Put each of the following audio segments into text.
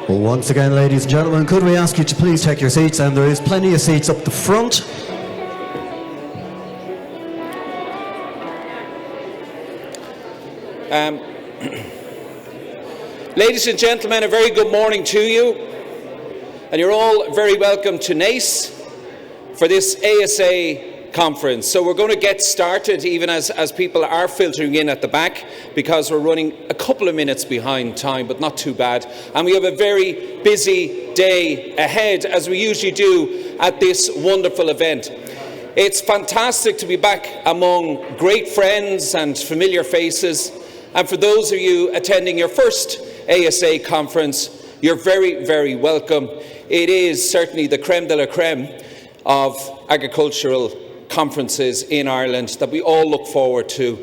Well, once again, ladies and gentlemen, could we ask you to please take your seats? And there is plenty of seats up the front. Ladies and gentlemen, a very good morning to you, and you're all very welcome to Naas for this ASA conference. So we're going to get started even as people are filtering in at the back, because we're running a couple of minutes behind time, but not too bad. And we have a very busy day ahead, as we usually do at this wonderful event. It's fantastic to be back among great friends and familiar faces. And for those of you attending your first ASA conference, you're very, very welcome. It is certainly the creme de la creme of agricultural conferences in Ireland that we all look forward to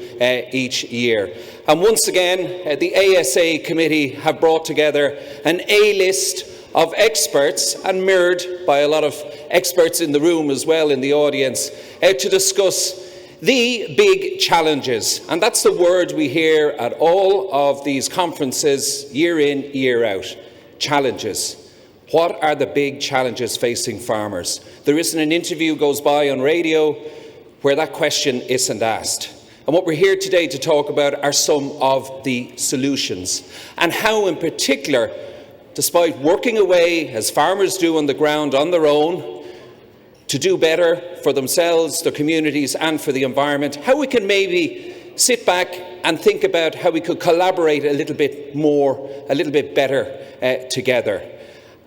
each year. And once again, the ASA committee have brought together an A-list of experts, and mirrored by a lot of experts in the room as well in the audience, to discuss the big challenges. And that's the word we hear at all of these conferences year in, year out. Challenges. What are the big challenges facing farmers? There isn't an interview goes by on radio where that question isn't asked. And what we're here today to talk about are some of the solutions, and how in particular, despite working away as farmers do on the ground on their own, to do better for themselves, their communities and for the environment, how we can maybe sit back and think about how we could collaborate a little bit more, a little bit better together.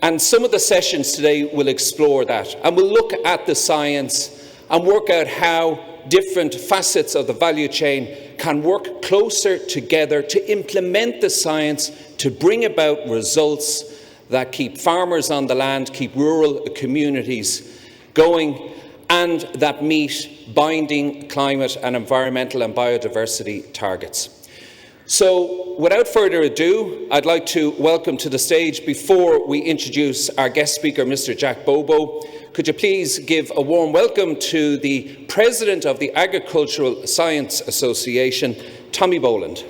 And some of the sessions today will explore that, and we'll look at the science and work out how different facets of the value chain can work closer together to implement the science to bring about results that keep farmers on the land, keep rural communities going, and that meet binding climate and environmental and biodiversity targets. So, without further ado, I'd like to welcome to the stage, before we introduce our guest speaker, Mr. Jack Bobo, could you please give a warm welcome to the President of the Agricultural Science Association, Tommy Boland.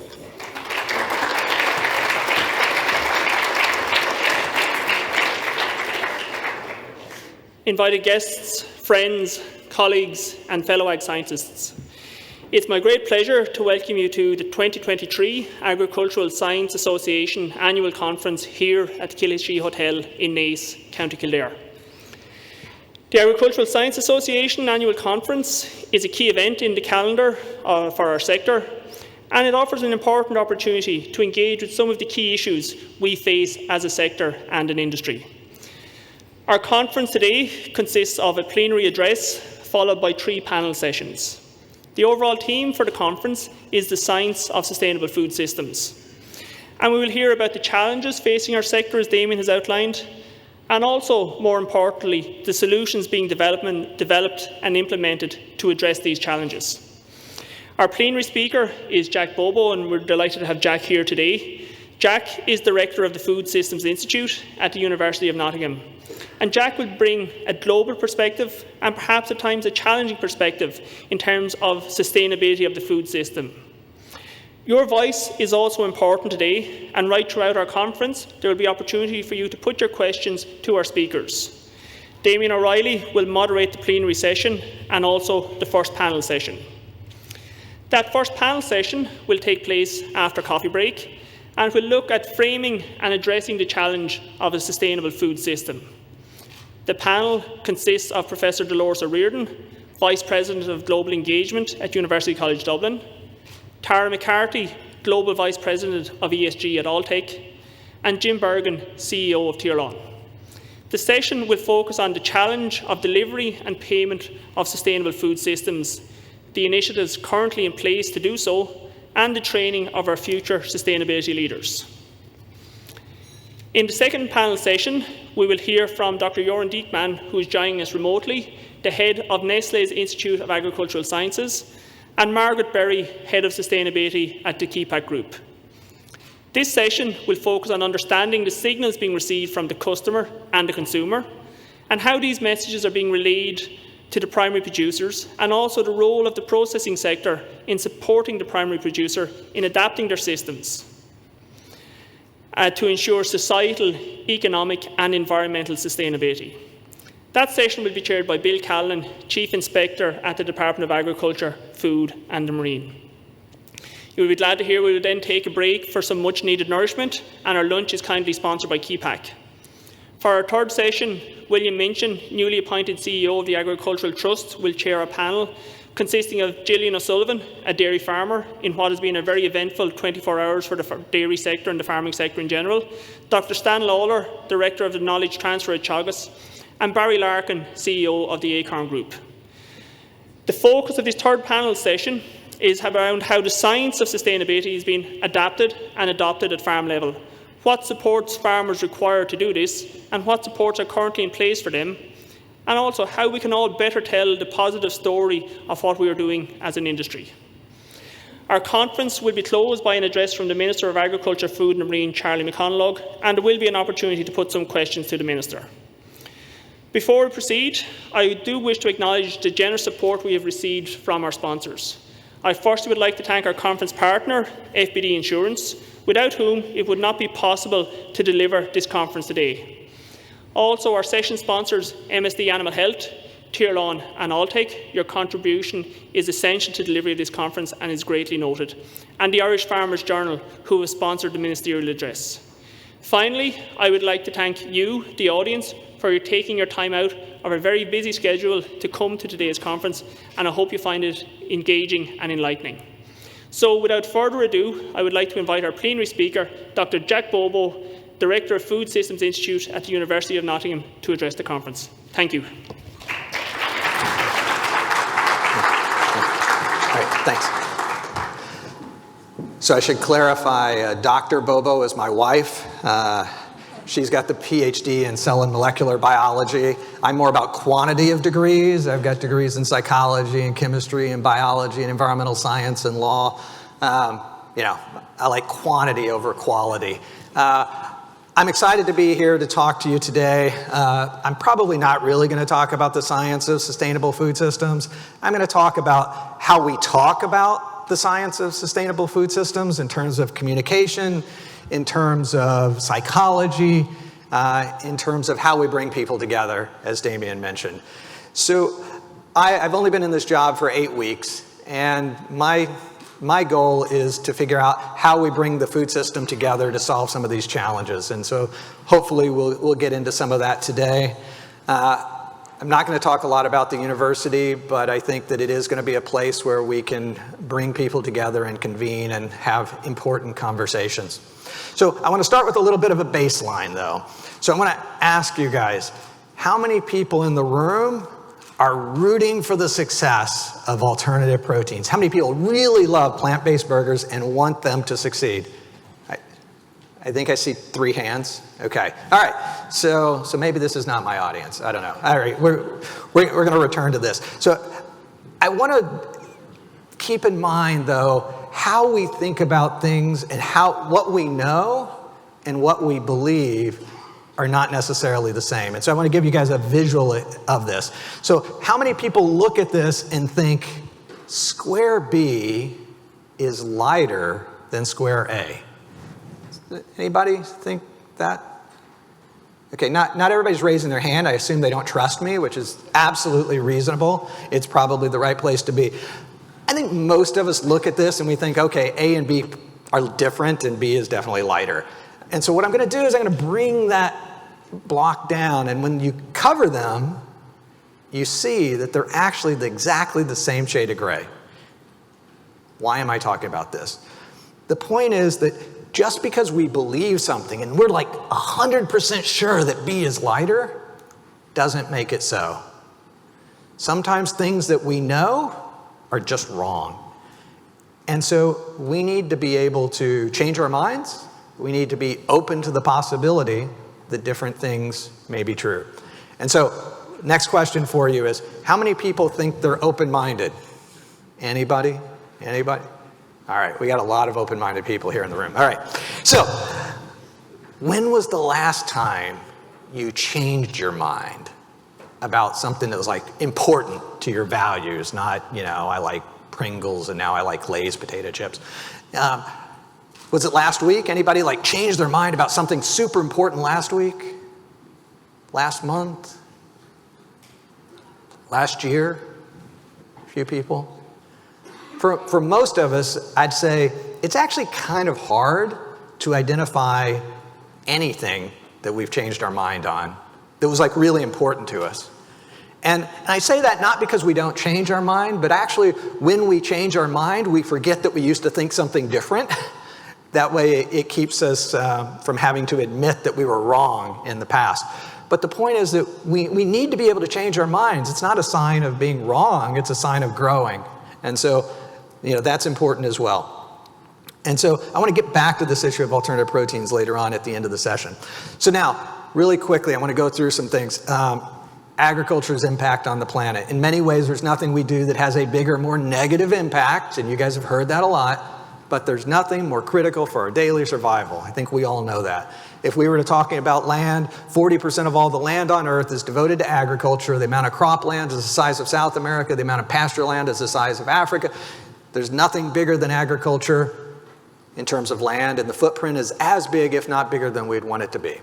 Invited guests, friends, colleagues and fellow ag scientists, it's my great pleasure to welcome you to the 2023 Agricultural Science Association Annual Conference here at the Killishy Hotel in Naas, County Kildare. The Agricultural Science Association Annual Conference is a key event in the calendar for our sector, and it offers an important opportunity to engage with some of the key issues we face as a sector and an industry. Our conference today consists of a plenary address followed by 3 panel sessions. The overall theme for the conference is the science of sustainable food systems. And we will hear about the challenges facing our sector, as Damien has outlined, and also, more importantly, the solutions being developed and implemented to address these challenges. Our plenary speaker is Jack Bobo, and we're delighted to have Jack here today. Jack is Director of the Food Systems Institute at the University of Nottingham. And Jack will bring a global perspective, and perhaps at times a challenging perspective, in terms of sustainability of the food system. Your voice is also important today, and right throughout our conference there will be opportunity for you to put your questions to our speakers. Damien O'Reilly will moderate the plenary session and also the first panel session. That first panel session will take place after coffee break, and will look at framing and addressing the challenge of a sustainable food system. The panel consists of Professor Dolores O'Riordan, Vice President of Global Engagement at University College Dublin, Tara McCarthy, Global Vice President of ESG at Alltech, and Jim Bergen, CEO of Tirlán. The session will focus on the challenge of delivery and payment of sustainable food systems, the initiatives currently in place to do so, and the training of our future sustainability leaders. In the second panel session, we will hear from Dr. Joran Diekman, who is joining us remotely, the head of Nestlé's Institute of Agricultural Sciences, and Margaret Berry, head of sustainability at the KEPAC Group. This session will focus on understanding the signals being received from the customer and the consumer, and how these messages are being relayed to the primary producers, and also the role of the processing sector in supporting the primary producer in adapting their systems. to ensure societal, economic and environmental sustainability. That session will be chaired by Bill Callan, Chief Inspector at the Department of Agriculture, Food and the Marine. You will be glad to hear we will then take a break for some much needed nourishment, and our lunch is kindly sponsored by KeyPack. For our third session, William Minchin, newly appointed CEO of the Agricultural Trust, will chair a panel consisting of Gillian O'Sullivan, a dairy farmer, in what has been a very eventful 24 hours for the dairy sector and the farming sector in general, Dr. Stan Lawler, Director of the Knowledge Transfer at Teagasc, and Barry Larkin, CEO of the Acorn Group. The focus of this third panel session is around how the science of sustainability is being adapted and adopted at farm level, what supports farmers require to do this, and what supports are currently in place for them, and also how we can all better tell the positive story of what we are doing as an industry. Our conference will be closed by an address from the Minister of Agriculture, Food and Marine, Charlie McConalogue, and there will be an opportunity to put some questions to the Minister. Before we proceed, I do wish to acknowledge the generous support we have received from our sponsors. I firstly would like to thank our conference partner, FBD Insurance, without whom it would not be possible to deliver this conference today. Also, our session sponsors, MSD Animal Health, Tirlawn and Alltech, your contribution is essential to the delivery of this conference and is greatly noted, and the Irish Farmers Journal, who has sponsored the ministerial address. Finally, I would like to thank you, the audience, for taking your time out of a very busy schedule to come to today's conference, and I hope you find it engaging and enlightening. So, without further ado, I would like to invite our plenary speaker, Dr. Jack Bobo, Director of Food Systems Institute at the University of Nottingham, to address the conference. Thank you. All right, thanks. So I should clarify, Dr. Bobo is my wife. She's got the PhD in cell and molecular biology. I'm more about quantity of degrees. I've got degrees in psychology and chemistry and biology and environmental science and law. I like quantity over quality. I'm excited to be here to talk to you today. I'm probably not really going to talk about the science of sustainable food systems. I'm going to talk about how we talk about the science of sustainable food systems in terms of communication, in terms of psychology, in terms of how we bring people together, as Damien mentioned. So I've only been in this job for 8 weeks, and my goal is to figure out how we bring the food system together to solve some of these challenges. And so hopefully we'll get into some of that today. I'm not going to talk a lot about the university, but I think that it is going to be a place where we can bring people together and convene and have important conversations. So I want to start with a little bit of a baseline, though. So I want to ask you guys, how many people in the room are rooting for the success of alternative proteins? How many people really love plant-based burgers and want them to succeed? I think I see 3 hands. Okay. All right. So maybe this is not my audience. I don't know. All right. We're going to return to this. So I want to keep in mind, though, how we think about things and what we know and what we believe are not necessarily the same. And so I want to give you guys a visual of this. So how many people look at this and think square B is lighter than square A? Anybody think that? Okay, not everybody's raising their hand. I assume they don't trust me, which is absolutely reasonable. It's probably the right place to be. I think most of us look at this and we think, okay, A and B are different and B is definitely lighter. And so what I'm going to do is I'm going to bring that block down, and when you cover them, you see that they're actually exactly the same shade of gray. Why am I talking about this? The point is that just because we believe something and we're like 100% sure that B is lighter doesn't make it so. Sometimes things that we know are just wrong. And so we need to be able to change our minds. We need to be open to the possibility that different things may be true. And so next question for you is, how many people think they're open-minded? Anybody? Anybody? All right, we got a lot of open-minded people here in the room. All right, so when was the last time you changed your mind about something that was like important to your values, not, I like Pringles and now I like Lay's potato chips? Was it last week? Anybody like changed their mind about something super important last week? Last month? Last year? A few people? For most of us, I'd say it's actually kind of hard to identify anything that we've changed our mind on that was like really important to us. And I say that not because we don't change our mind, but actually when we change our mind, we forget that we used to think something different. That way it keeps us from having to admit that we were wrong in the past. But the point is that we need to be able to change our minds. It's not a sign of being wrong, it's a sign of growing. And so, that's important as well. And so I want to get back to this issue of alternative proteins later on at the end of the session. So now, really quickly, I want to go through some things. Agriculture's impact on the planet. In many ways, there's nothing we do that has a bigger, more negative impact, and you guys have heard that a lot, but there's nothing more critical for our daily survival. I think we all know that. If we were to talking about land, 40% of all the land on Earth is devoted to agriculture. The amount of cropland is the size of South America. The amount of pasture land is the size of Africa. There's nothing bigger than agriculture in terms of land, and the footprint is as big, if not bigger, than we'd want it to be.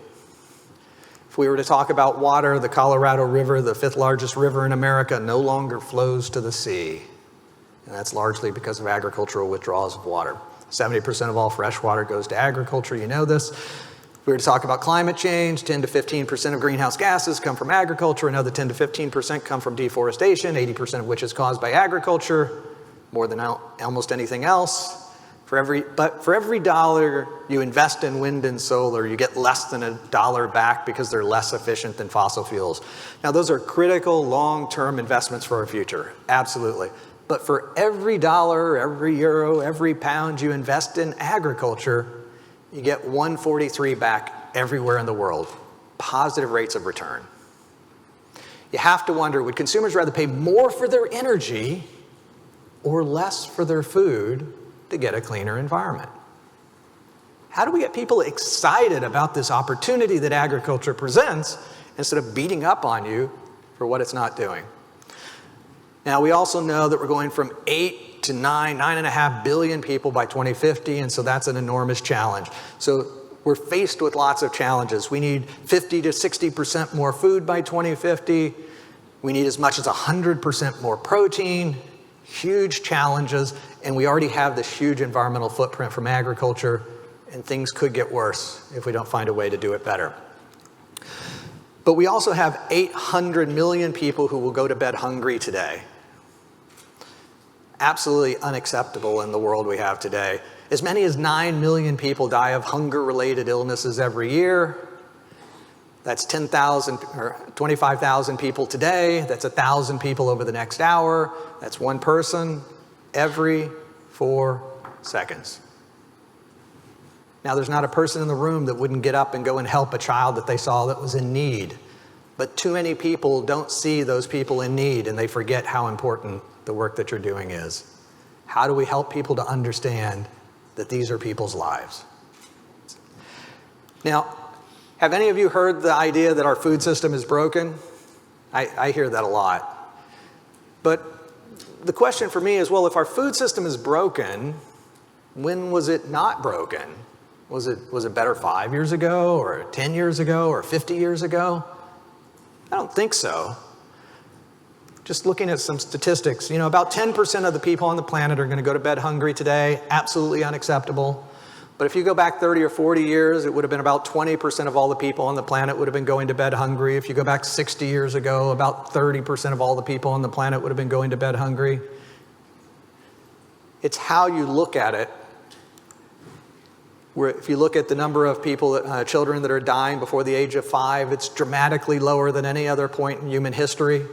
If we were to talk about water, the Colorado River, the 5th largest river in America, no longer flows to the sea. And that's largely because of agricultural withdrawals of water. 70% of all fresh water goes to agriculture, you know this. If we were to talk about climate change, 10 to 15% of greenhouse gases come from agriculture, another 10 to 15% come from deforestation, 80% of which is caused by agriculture, more than almost anything else. But for every dollar you invest in wind and solar, you get less than $1 back because they're less efficient than fossil fuels. Now, those are critical long-term investments for our future, absolutely. But for every dollar, every euro, every pound you invest in agriculture, you get 143 back everywhere in the world. Positive rates of return. You have to wonder, would consumers rather pay more for their energy or less for their food to get a cleaner environment? How do we get people excited about this opportunity that agriculture presents instead of beating up on you for what it's not doing? Now, we also know that we're going from 8 to 9.5 billion people by 2050, and so that's an enormous challenge. So we're faced with lots of challenges. We need 50 to 60% more food by 2050. We need as much as 100% more protein. Huge challenges, and we already have this huge environmental footprint from agriculture, and things could get worse if we don't find a way to do it better. But we also have 800 million people who will go to bed hungry today. Absolutely unacceptable in the world we have today. As many as 9 million people die of hunger-related illnesses every year. That's 10,000 or 25,000 people today. That's 1,000 people over the next hour. That's one person every 4 seconds. Now, there's not a person in the room that wouldn't get up and go and help a child that they saw that was in need. But too many people don't see those people in need, and they forget how important the work that you're doing is. How do we help people to understand that these are people's lives? Now, have any of you heard the idea that our food system is broken? I hear that a lot. But the question for me is, well, if our food system is broken, when was it not broken? Was it better 5 years ago, or 10 years ago, or 50 years ago? I don't think so. Just looking at some statistics, about 10% of the people on the planet are going to go to bed hungry today. Absolutely unacceptable. But if you go back 30 or 40 years, it would have been about 20% of all the people on the planet would have been going to bed hungry. If you go back 60 years ago, about 30% of all the people on the planet would have been going to bed hungry. It's how you look at it. Where if you look at the number of people, children that are dying before the age of 5, it's dramatically lower than any other point in human history.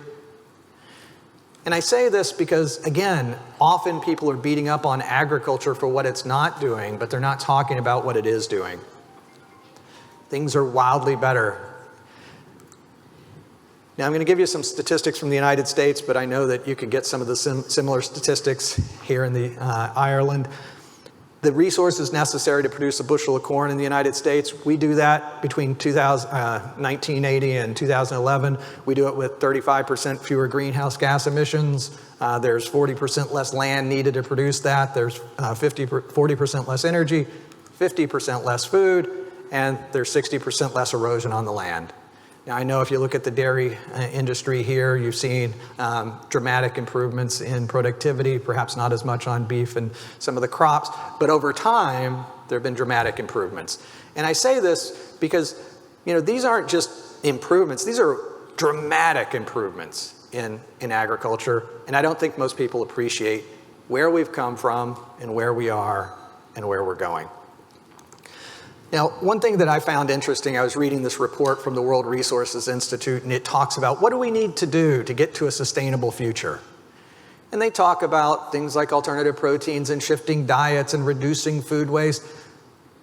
And I say this because, again, often people are beating up on agriculture for what it's not doing, but they're not talking about what it is doing. Things are wildly better. Now, I'm going to give you some statistics from the United States, but I know that you could get some of the similar statistics here in Ireland. The resources necessary to produce a bushel of corn in the United States, we do that between 1980 and 2011. We do it with 35% fewer greenhouse gas emissions. There's 40% less land needed to produce that. There's 40% less energy, 50% less food, and there's 60% less erosion on the land. Now, I know if you look at the dairy industry here, you've seen dramatic improvements in productivity, perhaps not as much on beef and some of the crops, but over time, there have been dramatic improvements. And I say this because, these aren't just improvements, these are dramatic improvements in agriculture, and I don't think most people appreciate where we've come from and where we are and where we're going. Now, one thing that I found interesting, I was reading this report from the World Resources Institute, and it talks about what do we need to do to get to a sustainable future? And they talk about things like alternative proteins and shifting diets and reducing food waste.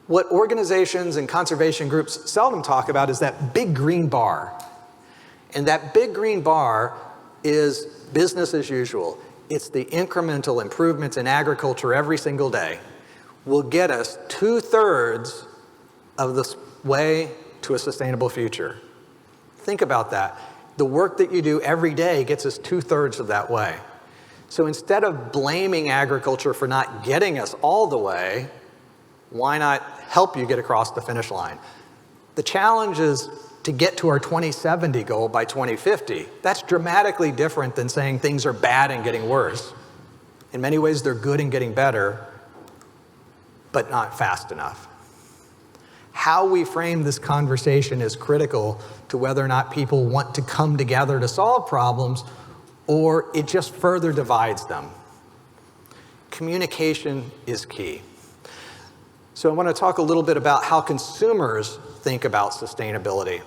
What organizations and conservation groups seldom talk about is that big green bar. And that big green bar is business as usual. It's the incremental improvements in agriculture every single day will get us 2/3 of the way to a sustainable future. Think about that. The work that you do every day gets us 2/3 of that way. So instead of blaming agriculture for not getting us all the way, why not help you get across the finish line? The challenge is to get to our 2070 goal by 2050. That's dramatically different than saying things are bad and getting worse. In many ways, they're good and getting better, but not fast enough. How we frame this conversation is critical to whether or not people want to come together to solve problems, or it just further divides them. Communication is key. So I want to talk a little bit about how consumers think about sustainability.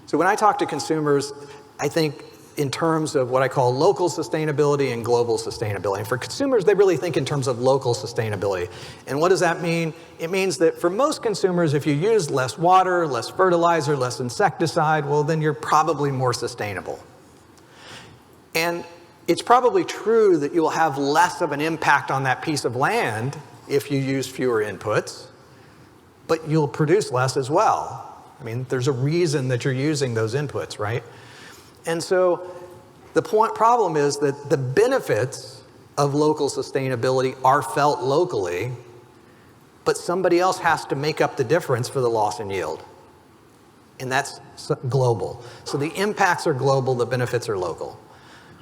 So when I talk to consumers, I think in terms of what I call local sustainability and global sustainability. And for consumers, they really think in terms of local sustainability. And what does that mean? It means that for most consumers, if you use less water, less fertilizer, less insecticide, well, then you're probably more sustainable. And it's probably true that you will have less of an impact on that piece of land if you use fewer inputs, but you'll produce less as well. I mean, there's a reason that you're using those inputs, right? And so the problem is that the benefits of local sustainability are felt locally, but somebody else has to make up the difference for the loss in yield. And that's global. So the impacts are global, the benefits are local.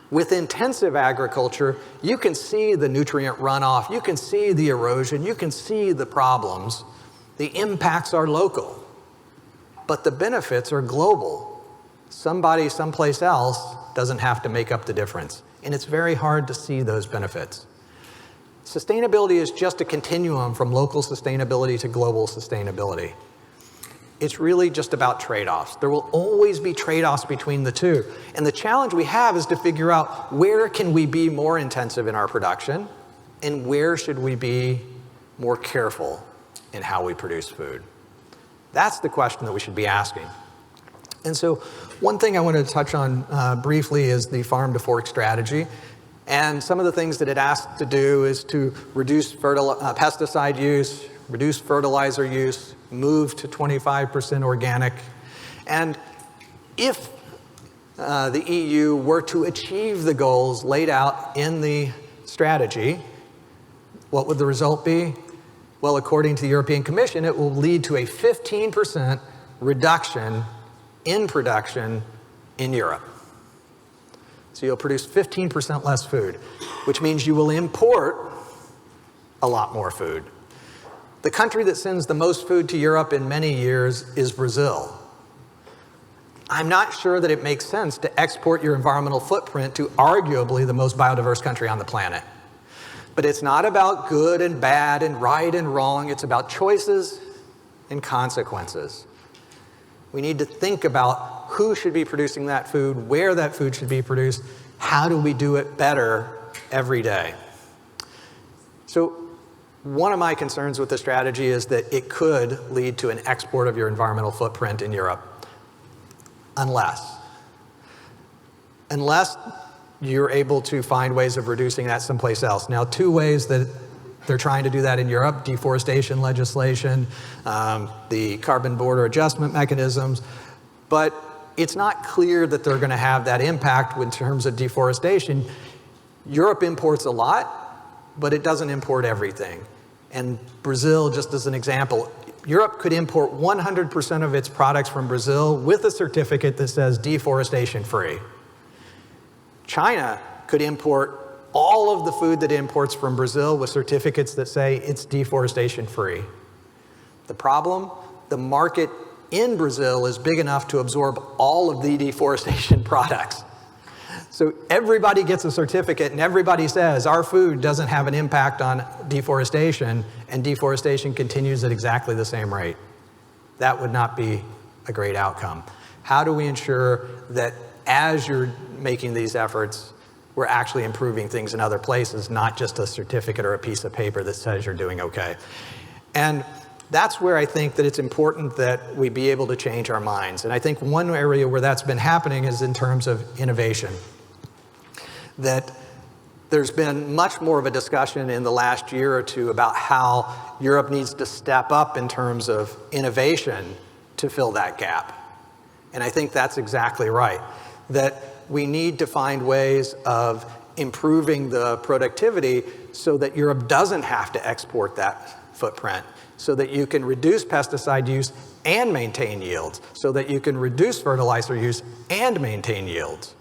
With intensive agriculture, you can see the nutrient runoff, you can see the erosion, you can see the problems. The impacts are local, but the benefits are global. Somebody someplace else doesn't have to make up the difference, and it's very hard to see those benefits. Sustainability is just a continuum from local sustainability to global sustainability. It's really just about trade-offs. There will always be trade-offs between the two. And the challenge we have is to figure out where can we be more intensive in our production and where should we be more careful in how we produce food. That's the question that we should be asking. And so one thing I wanted to touch on briefly is the farm to fork strategy. And some of the things that it asks to do is to reduce pesticide use, reduce fertilizer use, move to 25% organic. And if the EU were to achieve the goals laid out in the strategy, what would the result be? Well, according to the European Commission, it will lead to a 15% reduction in production in Europe. So you'll produce 15% less food, which means you will import a lot more food. The country that sends the most food to Europe in many years is Brazil. I'm not sure that it makes sense to export your environmental footprint to arguably the most biodiverse country on the planet. But it's not about good and bad and right and wrong. It's about choices and consequences. We need to think about who should be producing that food, where that food should be produced, how do we do it better every day. So one of my concerns with the strategy is that it could lead to an export of your environmental footprint in Europe, unless you're able to find ways of reducing that someplace else. Now, two ways that they're trying to do that in Europe: deforestation legislation, the carbon border adjustment mechanisms. But it's not clear that they're going to have that impact in terms of deforestation. Europe imports a lot, but it doesn't import everything. And Brazil, just as an example, Europe could import 100% of its products from Brazil with a certificate that says deforestation free. China could import all of the food that it imports from Brazil with certificates that say it's deforestation free. The problem, the market in Brazil is big enough to absorb all of the deforestation products. So everybody gets a certificate and everybody says our food doesn't have an impact on deforestation, and deforestation continues at exactly the same rate. That would not be a great outcome. How do we ensure that as you're making these efforts, we're actually improving things in other places, not just a certificate or a piece of paper that says you're doing okay? And that's where I think that it's important that we be able to change our minds. And I think one area where that's been happening is in terms of innovation. That there's been much more of a discussion in the last year or two about how Europe needs to step up in terms of innovation to fill that gap. And I think that's exactly right. That we need to find ways of improving the productivity so that Europe doesn't have to export that footprint, so that you can reduce pesticide use and maintain yields, so that you can reduce fertilizer use and maintain yields,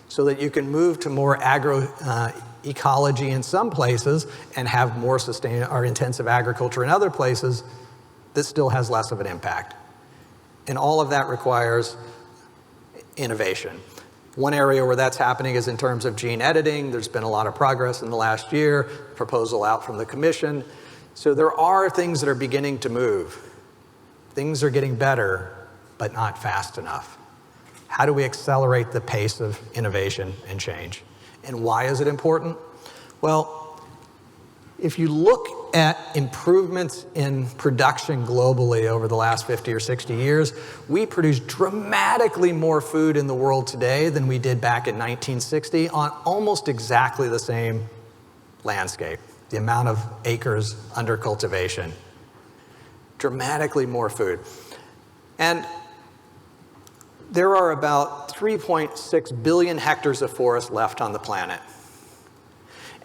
so that you can move to more agroecology in some places and have more or intensive agriculture in other places that still has less of an impact. And all of that requires innovation. One area where that's happening is in terms of gene editing. There's been a lot of progress in the last year, proposal out from the Commission. So there are things that are beginning to move. Things are getting better, but not fast enough. How do we accelerate the pace of innovation and change? And why is it important? Well, if you look at improvements in production globally over the last 50 or 60 years, we produce dramatically more food in the world today than we did back in 1960 on almost exactly the same landscape, the amount of acres under cultivation. Dramatically more food. And there are about 3.6 billion hectares of forest left on the planet.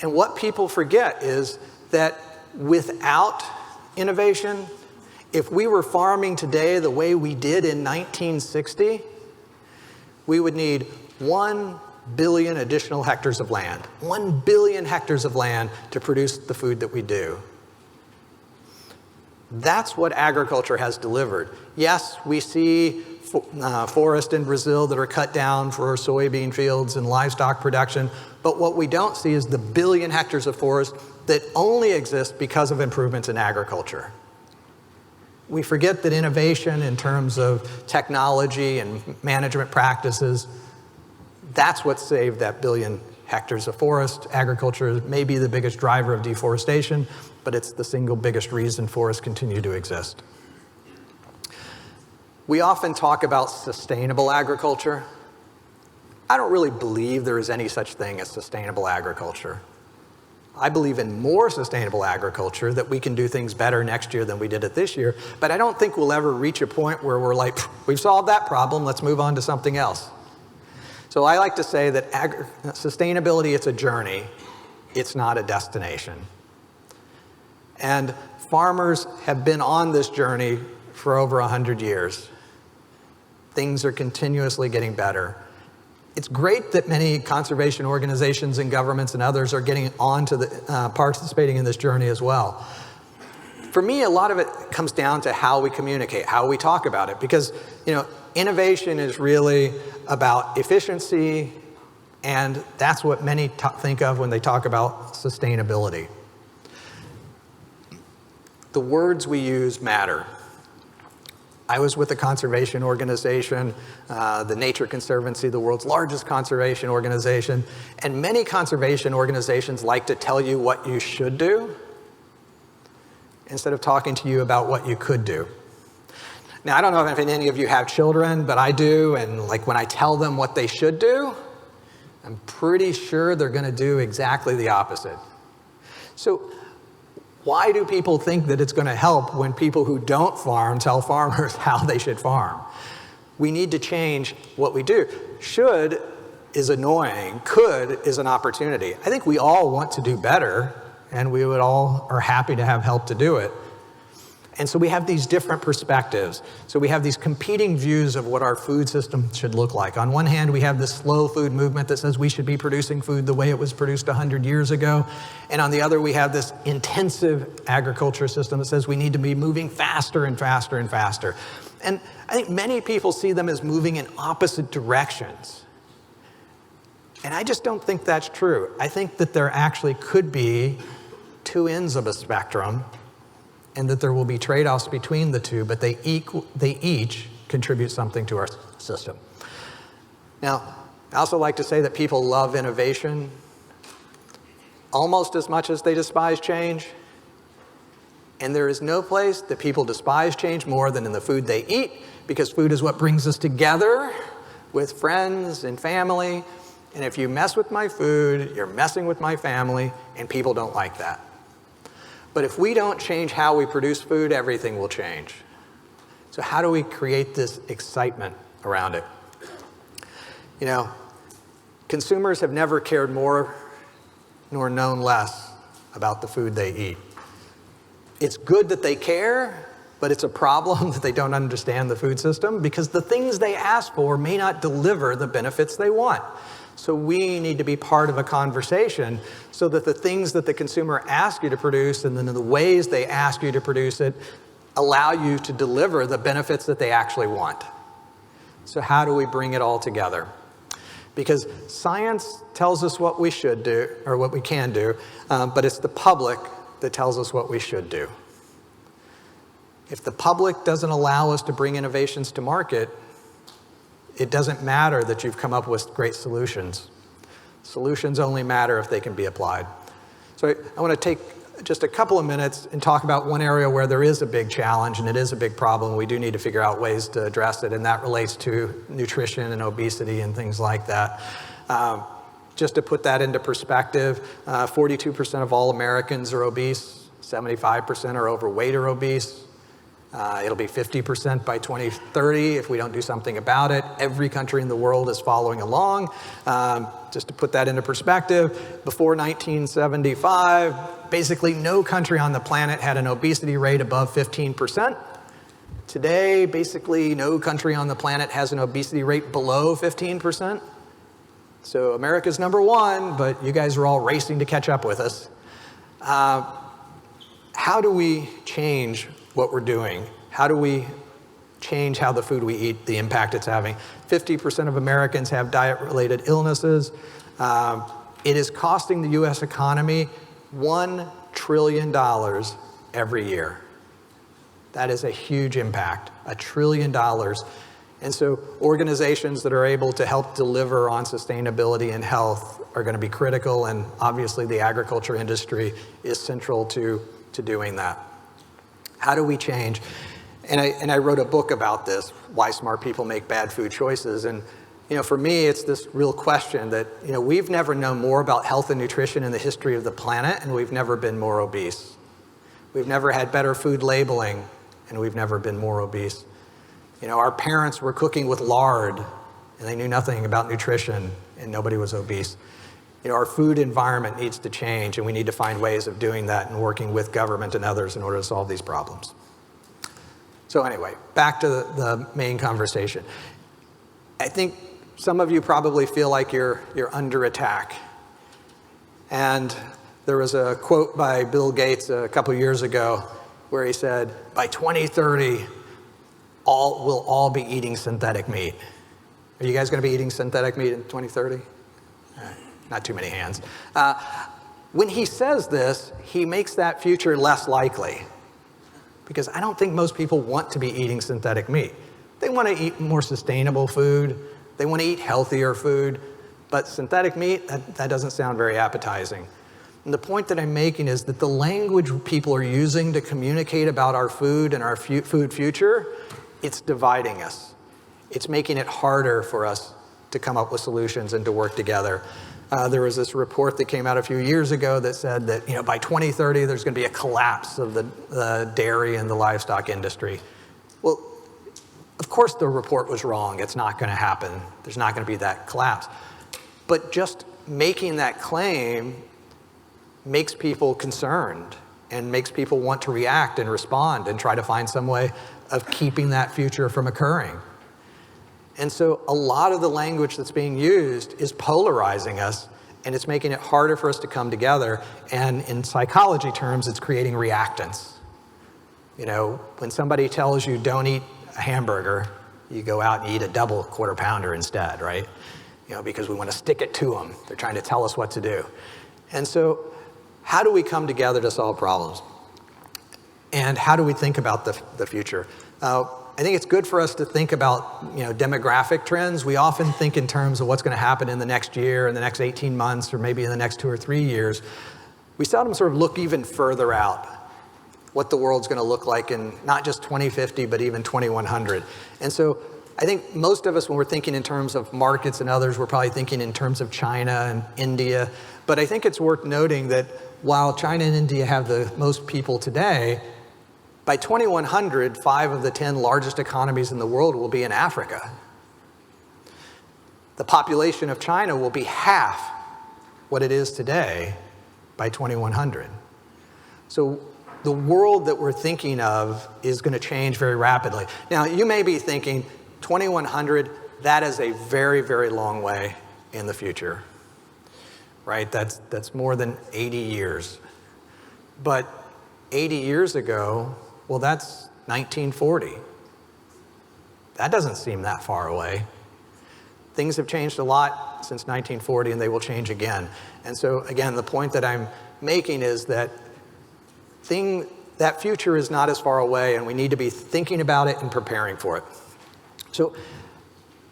And what people forget is that without innovation, if we were farming today the way we did in 1960, we would need 1 billion additional hectares of land. 1 billion hectares of land to produce the food that we do. That's what agriculture has delivered. Yes, we see forest in Brazil that are cut down for soybean fields and livestock production, but what we don't see is the billion hectares of forest that only exist because of improvements in agriculture. We forget that innovation in terms of technology and management practices, that's what saved that billion hectares of forest. Agriculture may be the biggest driver of deforestation, but it's the single biggest reason forests continue to exist. We often talk about sustainable agriculture. I don't really believe there is any such thing as sustainable agriculture. I believe in more sustainable agriculture, that we can do things better next year than we did it this year, but I don't think we'll ever reach a point where we're like, we've solved that problem, let's move on to something else. So I like to say that sustainability, it's a journey, it's not a destination. And farmers have been on this journey for over 100 years. Things are continuously getting better. It's great that many conservation organizations and governments and others are getting onto participating in this journey as well. For me, a lot of it comes down to how we communicate, how we talk about it, because innovation is really about efficiency, and that's what many think of when they talk about sustainability. The words we use matter. I was with a conservation organization, the Nature Conservancy, the world's largest conservation organization, and many conservation organizations like to tell you what you should do instead of talking to you about what you could do. Now, I don't know if any of you have children, but I do, and like when I tell them what they should do, I'm pretty sure they're going to do exactly the opposite. So why do people think that it's going to help when people who don't farm tell farmers how they should farm? We need to change what we do. Should is annoying. Could is an opportunity. I think we all want to do better, and we would all are happy to have help to do it. And so we have these different perspectives. So we have these competing views of what our food system should look like. On one hand, we have this slow food movement that says we should be producing food the way it was produced 100 years ago. And on the other, we have this intensive agriculture system that says we need to be moving faster and faster and faster. And I think many people see them as moving in opposite directions. And I just don't think that's true. I think that there actually could be two ends of a spectrum, and that there will be trade-offs between the two, but they each contribute something to our system. Now, I also like to say that people love innovation almost as much as they despise change. And there is no place that people despise change more than in the food they eat, because food is what brings us together with friends and family. And if you mess with my food, you're messing with my family, and people don't like that. But if we don't change how we produce food, everything will change. So how do we create this excitement around it? You know, consumers have never cared more nor known less about the food they eat. It's good that they care, but it's a problem that they don't understand the food system, because the things they ask for may not deliver the benefits they want. So we need to be part of a conversation so that the things that the consumer asks you to produce and then the ways they ask you to produce it allow you to deliver the benefits that they actually want. So how do we bring it all together? Because science tells us what we should do, or what we can do, but it's the public that tells us what we should do. If the public doesn't allow us to bring innovations to market, it doesn't matter that you've come up with great solutions. Solutions only matter if they can be applied. So I want to take just a couple of minutes and talk about one area where there is a big challenge and it is a big problem. We do need to figure out ways to address it, and that relates to nutrition and obesity and things like that. Just to put that into perspective, 42% of all Americans are obese, 75% are overweight or obese. It'll be 50% by 2030 if we don't do something about it. Every country in the world is following along. Just to put that into perspective, before 1975, basically no country on the planet had an obesity rate above 15%. Today, basically no country on the planet has an obesity rate below 15%. So America's number one, but you guys are all racing to catch up with us. How do we change what we're doing? How do we change how the food we eat, the impact it's having? 50% of Americans have diet-related illnesses. It is costing the US economy $1 trillion every year. That is a huge impact, $1 trillion. And so organizations that are able to help deliver on sustainability and health are going to be critical, and obviously the agriculture industry is central to doing that. How do we change? And I wrote a book about this, Why Smart People Make Bad Food Choices. And you know, for me, it's this real question that, you know, we've never known more about health and nutrition in the history of the planet, and we've never been more obese. We've never had better food labeling, and we've never been more obese. You know, our parents were cooking with lard, and they knew nothing about nutrition, and nobody was obese. You know, our food environment needs to change, and we need to find ways of doing that and working with government and others in order to solve these problems. So anyway, back to the main conversation. I think some of you probably feel like you're under attack. And there was a quote by Bill Gates a couple years ago where he said, by 2030, we'll all be eating synthetic meat. Are you guys going to be eating synthetic meat in 2030? Not too many hands. When he says this, he makes that future less likely, because I don't think most people want to be eating synthetic meat. They want to eat more sustainable food. They want to eat healthier food. But synthetic meat, that doesn't sound very appetizing. And the point that I'm making is that the language people are using to communicate about our food and our food future, it's dividing us. It's making it harder for us to come up with solutions and to work together. There was this report that came out a few years ago that said that, you know, by 2030, there's going to be a collapse of the dairy and the livestock industry. Well, of course the report was wrong. It's not going to happen. There's not going to be that collapse. But just making that claim makes people concerned and makes people want to react and respond and try to find some way of keeping that future from occurring. And so a lot of the language that's being used is polarizing us, and it's making it harder for us to come together. And in psychology terms, it's creating reactance. You know, when somebody tells you don't eat a hamburger, you go out and eat a double quarter pounder instead, right? You know, because we want to stick it to them. They're trying to tell us what to do. And so how do we come together to solve problems? And how do we think about the future? I think it's good for us to think about, you know, demographic trends. We often think in terms of what's going to happen in the next year, in the next 18 months, or maybe in the next 2 or 3 years. We seldom sort of look even further out, what the world's going to look like in not just 2050, but even 2100. And so I think most of us, when we're thinking in terms of markets and others, we're probably thinking in terms of China and India. But I think it's worth noting that while China and India have the most people today, by 2100, 5 of the 10 largest economies in the world will be in Africa. The population of China will be half what it is today by 2100. So the world that we're thinking of is going to change very rapidly. Now, you may be thinking, 2100, that is a very, very long way in the future, right? That's more than 80 years. But 80 years ago, well, that's 1940. That doesn't seem that far away. Things have changed a lot since 1940, and they will change again. And so, again, the point that I'm making is that that future is not as far away, and we need to be thinking about it and preparing for it. So,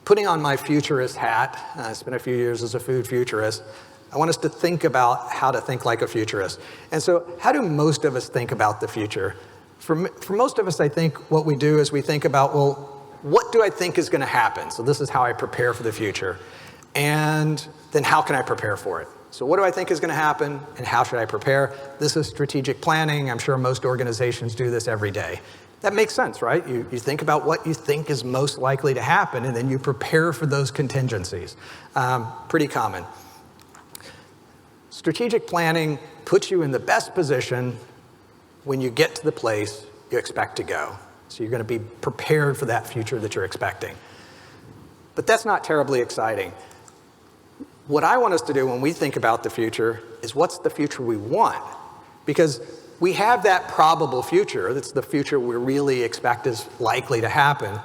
putting on my futurist hat, I spent a few years as a food futurist, I want us to think about how to think like a futurist. And so, how do most of us think about the future? For most of us, I think what we do is we think about, well, what do I think is going to happen? So this is how I prepare for the future. And then how can I prepare for it? So what do I think is going to happen, and how should I prepare? This is strategic planning. I'm sure most organizations do this every day. That makes sense, right? You think about what you think is most likely to happen, and then you prepare for those contingencies. Pretty common. Strategic planning puts you in the best position when you get to the place you expect to go. So you're going to be prepared for that future that you're expecting. But that's not terribly exciting. What I want us to do when we think about the future is, what's the future we want? Because we have that probable future. That's the future we really expect is likely to happen.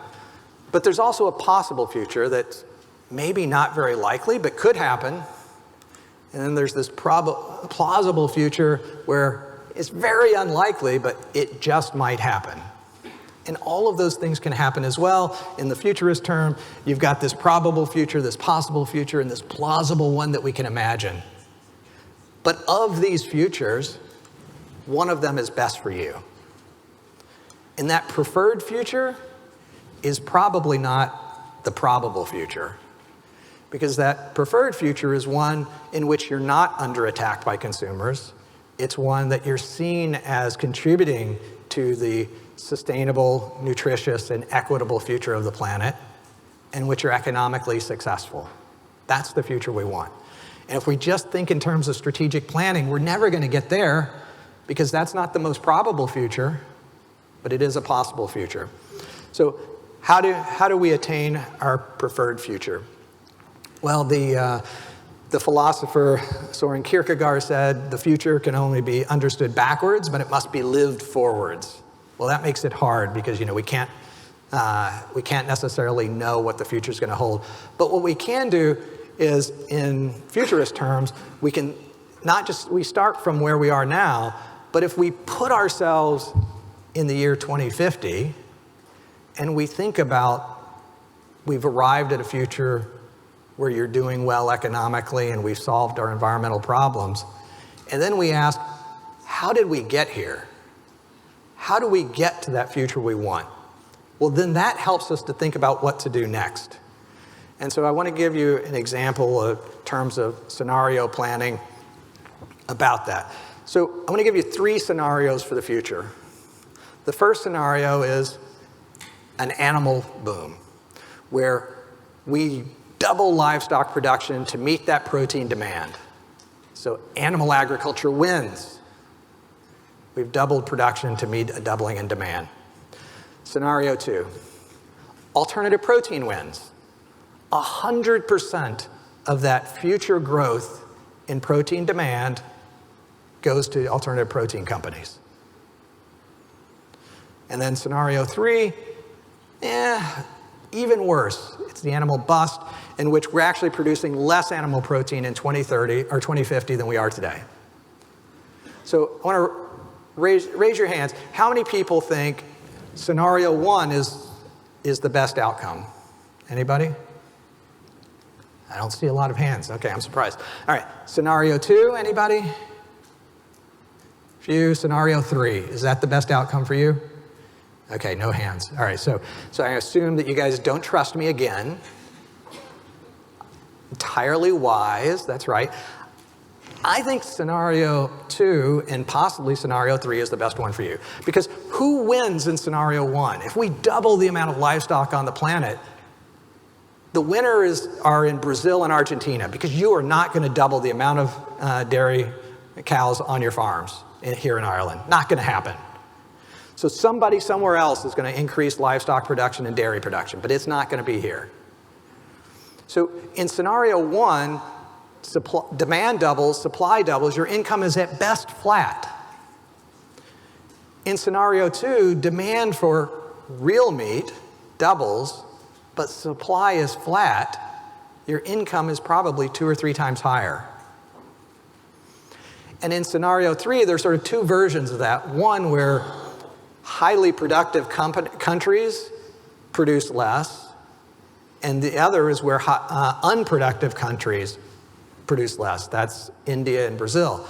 But there's also a possible future that's maybe not very likely, but could happen. And then there's this plausible future where it's very unlikely, but it just might happen. And all of those things can happen as well. In the futurist term, you've got this probable future, this possible future, and this plausible one that we can imagine. But of these futures, one of them is best for you. And that preferred future is probably not the probable future, because that preferred future is one in which you're not under attack by consumers. It's one that you're seen as contributing to the sustainable, nutritious, and equitable future of the planet, in which you're economically successful. That's the future we want. And if we just think in terms of strategic planning, we're never going to get there, because that's not the most probable future, but it is a possible future. So how do we attain our preferred future? Well, the philosopher Soren Kierkegaard said, the future can only be understood backwards, but it must be lived forwards. Well, that makes it hard, because we can't necessarily know what the future is going to hold. But what we can do is, in futurist terms, we can we start from where we are now, but if we put ourselves in the year 2050 and we think about, we've arrived at a future where you're doing well economically and we've solved our environmental problems, and then we ask, how did we get here? How do we get to that future we want? Well, then that helps us to think about what to do next. And so I want to give you an example in terms of scenario planning about that. So I'm going to give you 3 scenarios for the future. The first scenario is an animal boom, where we double livestock production to meet that protein demand. So animal agriculture wins. We've doubled production to meet a doubling in demand. Scenario 2, alternative protein wins. 100% of that future growth in protein demand goes to alternative protein companies. And then scenario 3, even worse. It's the animal bust, in which we're actually producing less animal protein in 2030 or 2050 than we are today. So I want to raise your hands. How many people think scenario 1 is the best outcome? Anybody? I don't see a lot of hands. Okay, I'm surprised. All right, scenario 2, anybody? Few. Scenario 3, is that the best outcome for you? Okay, no hands. All right, so I assume that you guys don't trust me again. Entirely wise, that's right. I think scenario 2 and possibly scenario 3 is the best one for you. Because who wins in scenario 1? If we double the amount of livestock on the planet, the winners are in Brazil and Argentina, because you are not going to double the amount of dairy cows on your farms here in Ireland. Not going to happen. So somebody somewhere else is going to increase livestock production and dairy production, but it's not going to be here. So in scenario 1, demand doubles, supply doubles, your income is at best flat. In scenario 2, demand for real meat doubles, but supply is flat, your income is probably 2 or 3 times higher. And in scenario 3, there's sort of 2 versions of that. One where highly productive countries produce less, and the other is where unproductive countries produce less. That's India and Brazil.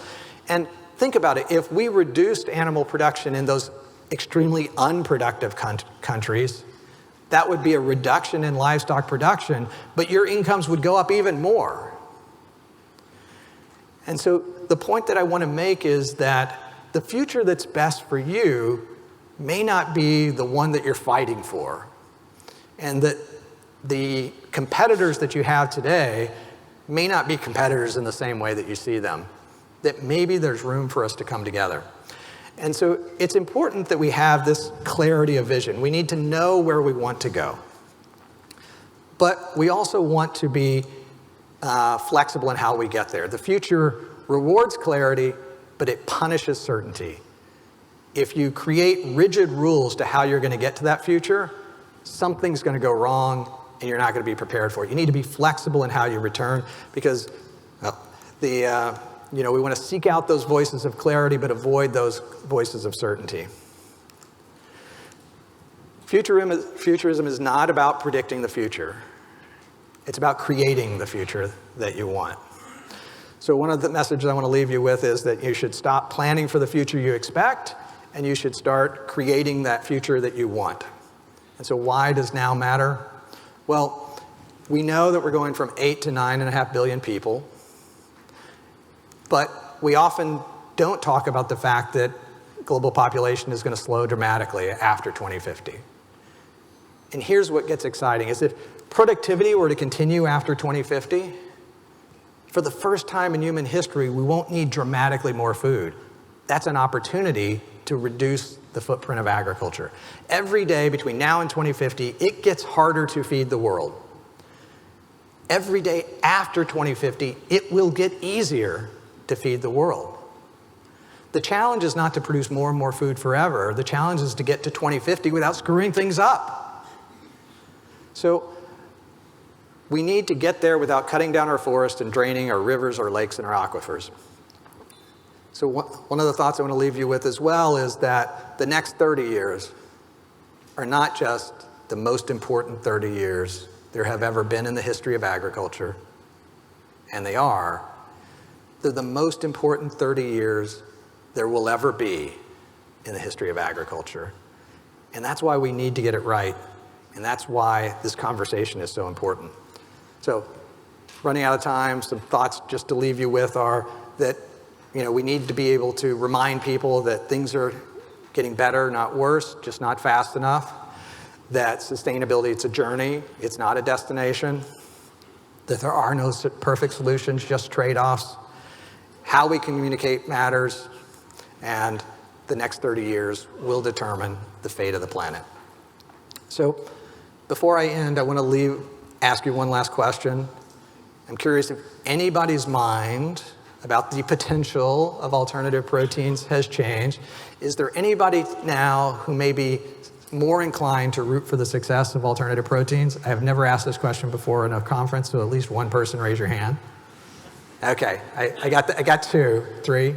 And think about it, if we reduced animal production in those extremely unproductive countries, that would be a reduction in livestock production, but your incomes would go up even more. And so the point that I want to make is that the future that's best for you may not be the one that you're fighting for. And that the competitors that you have today may not be competitors in the same way that you see them. That maybe there's room for us to come together. And so it's important that we have this clarity of vision. We need to know where we want to go. But we also want to be flexible in how we get there. The future rewards clarity, but it punishes certainty. If you create rigid rules to how you're going to get to that future, something's going to go wrong and you're not going to be prepared for it. You need to be flexible in how you return, because we want to seek out those voices of clarity but avoid those voices of certainty. Futurism is not about predicting the future. It's about creating the future that you want. So one of the messages I want to leave you with is that you should stop planning for the future you expect, and you should start creating that future that you want. And so why does now matter? Well, we know that we're going from 8 to 9.5 billion people, but we often don't talk about the fact that global population is going to slow dramatically after 2050. And here's what gets exciting, is if productivity were to continue after 2050, for the first time in human history, we won't need dramatically more food. That's an opportunity to reduce the footprint of agriculture. Every day between now and 2050, it gets harder to feed the world. Every day after 2050, it will get easier to feed the world. The challenge is not to produce more and more food forever. The challenge is to get to 2050 without screwing things up. So we need to get there without cutting down our forests and draining our rivers, our lakes, and our aquifers. So one of the thoughts I want to leave you with as well is that the next 30 years are not just the most important 30 years there have ever been in the history of agriculture, and they are. They're the most important 30 years there will ever be in the history of agriculture. And that's why we need to get it right, and that's why this conversation is so important. So, running out of time, some thoughts just to leave you with are that we need to be able to remind people that things are getting better, not worse, just not fast enough. That sustainability, it's a journey, it's not a destination. That there are no perfect solutions, just trade-offs. how we communicate matters, and the next 30 years will determine the fate of the planet. So before I end, I want to ask you one last question. I'm curious if anybody's mind about the potential of alternative proteins has changed. Is there anybody now who may be more inclined to root for the success of alternative proteins? I have never asked this question before in a conference, so at least one person raise your hand. Okay, I got 2, 3,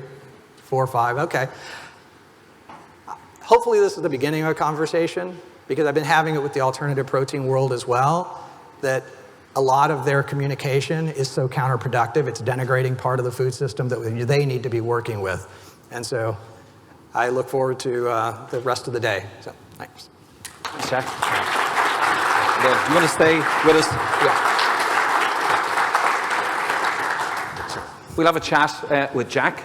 4, 5, okay. Hopefully this is the beginning of a conversation, because I've been having it with the alternative protein world as well, that a lot of their communication is so counterproductive. It's denigrating part of the food system that they need to be working with. And so I look forward to the rest of the day. So, thanks. Jack. You want to stay with us? Yeah. We'll have a chat with Jack.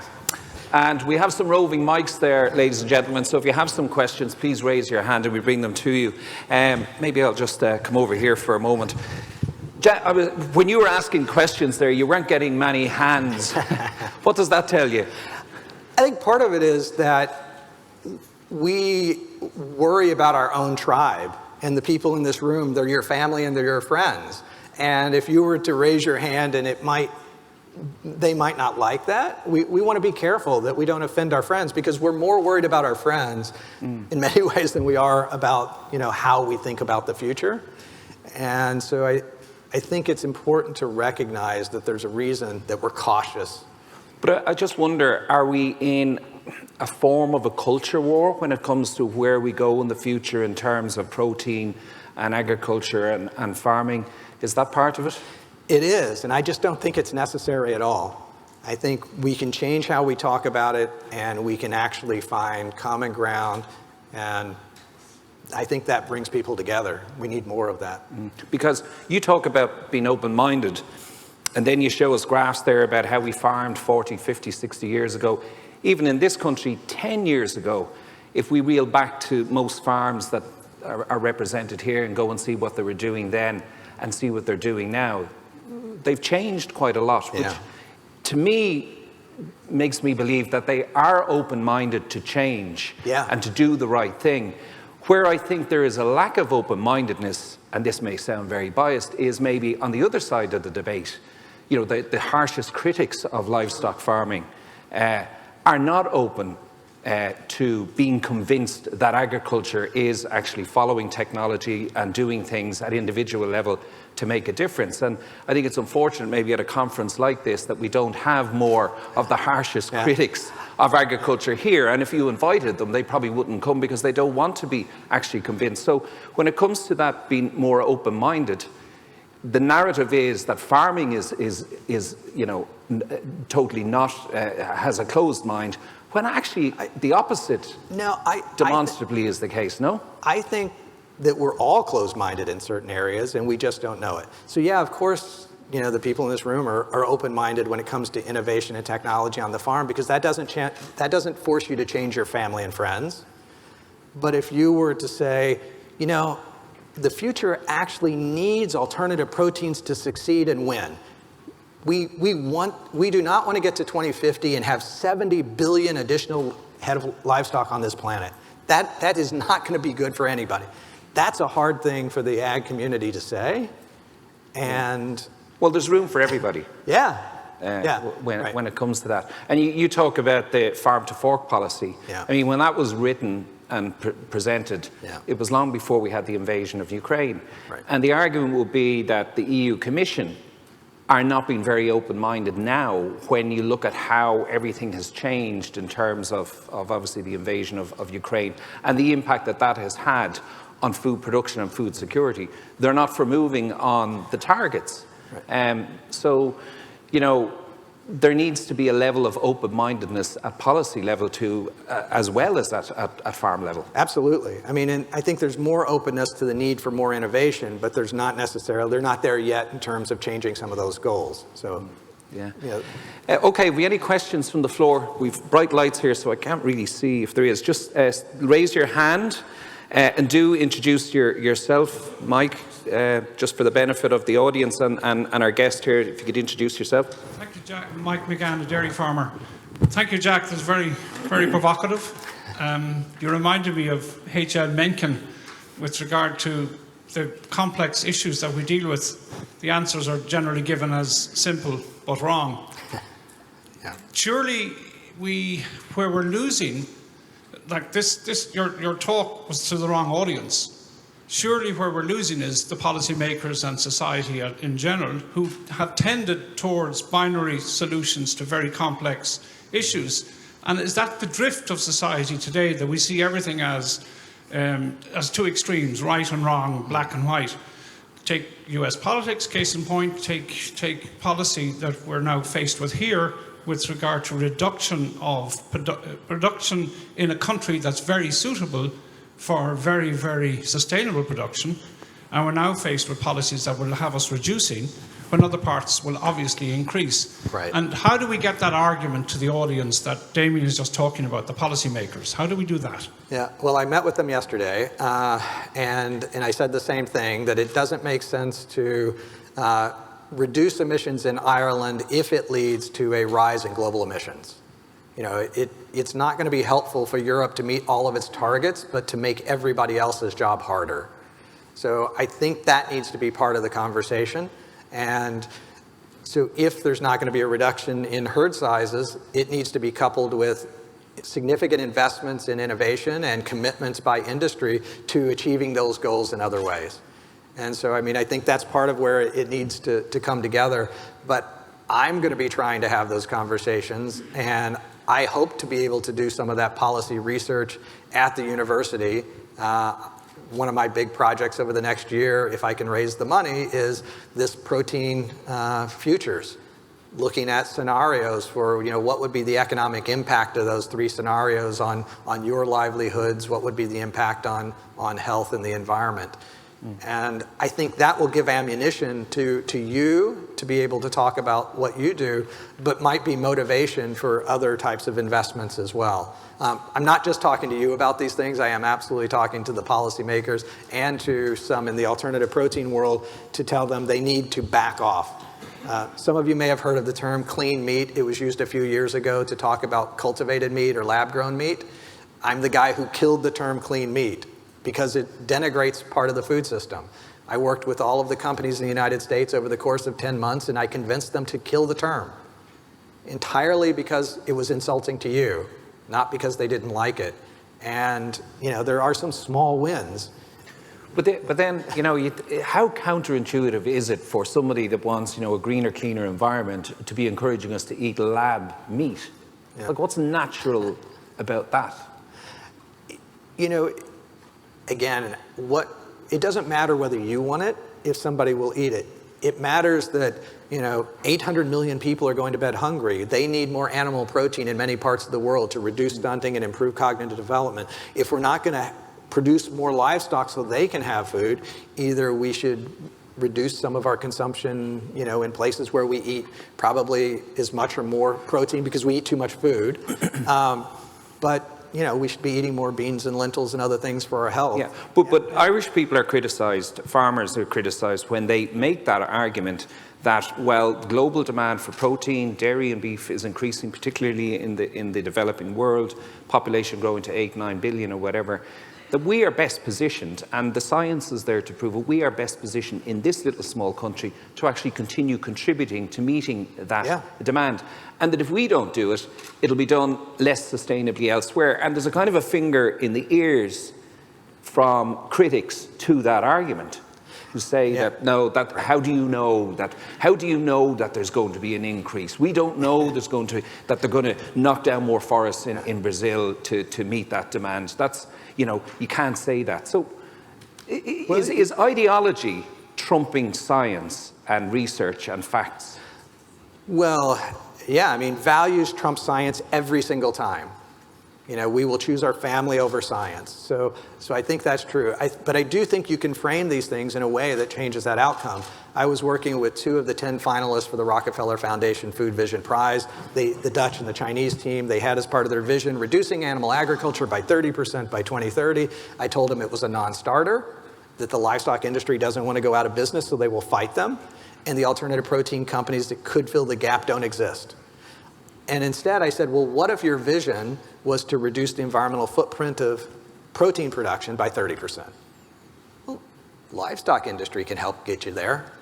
And we have some roving mics there, ladies and gentlemen, so if you have some questions, please raise your hand and we bring them to you. Maybe I'll just come over here for a moment. Jack, when you were asking questions there, you weren't getting many hands. What does that tell you? I think part of it is that we worry about our own tribe, and the people in this room, they're your family and they're your friends. And if you were to raise your hand and they might not like that. We want to be careful that we don't offend our friends, because we're more worried about our friends in many ways than we are about, how we think about the future. And so I think it's important to recognize that there's a reason that we're cautious. But I just wonder, are we in a form of a culture war when it comes to where we go in the future in terms of protein and agriculture and farming? Is that part of it? It is, and I just don't think it's necessary at all. I think we can change how we talk about it, and we can actually find common ground, and I think that brings people together. We need more of that. Because you talk about being open-minded, and then you show us graphs there about how we farmed 40, 50, 60 years ago. Even in this country, 10 years ago, if we reel back to most farms that are represented here and go and see what they were doing then and see what they're doing now, they've changed quite a lot, which to me makes me believe that they are open-minded to change and to do the right thing. Where I think there is a lack of open-mindedness, and this may sound very biased, is maybe on the other side of the debate. The harshest critics of livestock farming are not open to being convinced that agriculture is actually following technology and doing things at individual level to make a difference. And I think it's unfortunate maybe at a conference like this that we don't have more of the harshest critics of agriculture here. And if you invited them, they probably wouldn't come because they don't want to be actually convinced. So when it comes to that being more open-minded, the narrative is that farming is totally not, has a closed mind, when actually the opposite demonstrably is the case, no? I think that we're all closed-minded in certain areas, and we just don't know it. So yeah, of course, the people in this room are open-minded when it comes to innovation and technology on the farm, because that doesn't force you to change your family and friends. But if you were to say, the future actually needs alternative proteins to succeed and win. We do not want to get to 2050 and have 70 billion additional head of livestock on this planet. That is not going to be good for anybody. That's a hard thing for the ag community to say. And well, there's room for everybody. When it comes to that. And you talk about the farm to fork policy. I mean, when that was written and presented, it was long before we had the invasion of Ukraine. And the argument would be that the EU Commission are not being very open-minded now when you look at how everything has changed in terms of obviously the invasion of Ukraine and the impact that has had on food production and food security. They're not for moving on the targets. So, there needs to be a level of open-mindedness at policy level too, as well as at farm level. Absolutely. I mean, and I think there's more openness to the need for more innovation, but they're not there yet in terms of changing some of those goals. So, okay, have we any questions from the floor? We've bright lights here, so I can't really see if there is. Just raise your hand And do introduce yourself, Mike, just for the benefit of the audience and our guest here, if you could introduce yourself. Thank you, Jack. Mike McGann, a dairy farmer. Thank you, Jack. That's very, very provocative. You reminded me of H.L. Mencken with regard to the complex issues that we deal with. The answers are generally given as simple but wrong. Yeah. Surely where we're losing, like your talk was to the wrong audience. Surely where we're losing is the policymakers and society in general, who have tended towards binary solutions to very complex issues. And is that the drift of society today, that we see everything as two extremes, right and wrong, black and white? Take US politics, case in point, take policy that we're now faced with here with regard to reduction of production in a country that's very suitable for very, very sustainable production. And we're now faced with policies that will have us reducing when other parts will obviously increase. Right. And how do we get that argument to the audience that Damien is just talking about, the policymakers? How do we do that? Yeah, well, I met with them yesterday, and I said the same thing, that it doesn't make sense to reduce emissions in Ireland if it leads to a rise in global emissions. You know, it's not going to be helpful for Europe to meet all of its targets, but to make everybody else's job harder. So I think that needs to be part of the conversation. And so if there's not going to be a reduction in herd sizes, it needs to be coupled with significant investments in innovation and commitments by industry to achieving those goals in other ways. And so, I mean, I think that's part of where it needs to come together. But I'm going to be trying to have those conversations, and I hope to be able to do some of that policy research at the university. One of my big projects over the next year, if I can raise the money, is this protein futures, looking at scenarios for, you know, what would be the economic impact of those three scenarios on your livelihoods, what would be the impact on health and the environment. And I think that will give ammunition to you to be able to talk about what you do, but might be motivation for other types of investments as well. I'm not just talking to you about these things. I am absolutely talking to the policymakers and to some in the alternative protein world to tell them they need to back off. Some of you may have heard of the term clean meat. It was used a few years ago to talk about cultivated meat or lab-grown meat. I'm the guy who killed the term clean meat, because it denigrates part of the food system. I worked with all of the companies in the United States over the course of 10 months, and I convinced them to kill the term, entirely because it was insulting to you, not because they didn't like it. And, you know, there are some small wins. But then, you know, how counterintuitive is it for somebody that wants, you know, a greener, cleaner environment to be encouraging us to eat lab meat? Yeah. Like, what's natural about that? You know, again, it doesn't matter whether you want it if somebody will eat it. It matters that, you know, 800 million people are going to bed hungry. They need more animal protein in many parts of the world to reduce stunting and improve cognitive development. If we're not going to produce more livestock so they can have food, either we should reduce some of our consumption, you know, in places where we eat probably as much or more protein because we eat too much food. But you know, we should be eating more beans and lentils and other things for our health. Yeah, but Irish people are criticised, farmers are criticised when they make that argument that, well, global demand for protein, dairy and beef is increasing, particularly in the developing world, population growing to 8-9 billion or whatever, that we are best positioned, and the science is there to prove it, we are best positioned in this little small country to actually continue contributing to meeting that demand. And that if we don't do it, it'll be done less sustainably elsewhere. And there's a kind of a finger in the ears from critics to that argument, who say that, no, that how do you know that there's going to be an increase? We don't know that they're going to knock down more forests in Brazil to meet that demand. That's, you know, you can't say that. So is ideology trumping science and research and facts? Well, yeah, I mean, values trump science every single time. We will choose our family over science. So I think that's true. But I do think you can frame these things in a way that changes that outcome. I was working with 2 of the 10 finalists for the Rockefeller Foundation Food Vision Prize. The Dutch and the Chinese team, they had as part of their vision reducing animal agriculture by 30% by 2030. I told them it was a non-starter, that the livestock industry doesn't want to go out of business, so they will fight them. And the alternative protein companies that could fill the gap don't exist. And instead I said, well, what if your vision was to reduce the environmental footprint of protein production by 30%? Well, livestock industry can help get you there.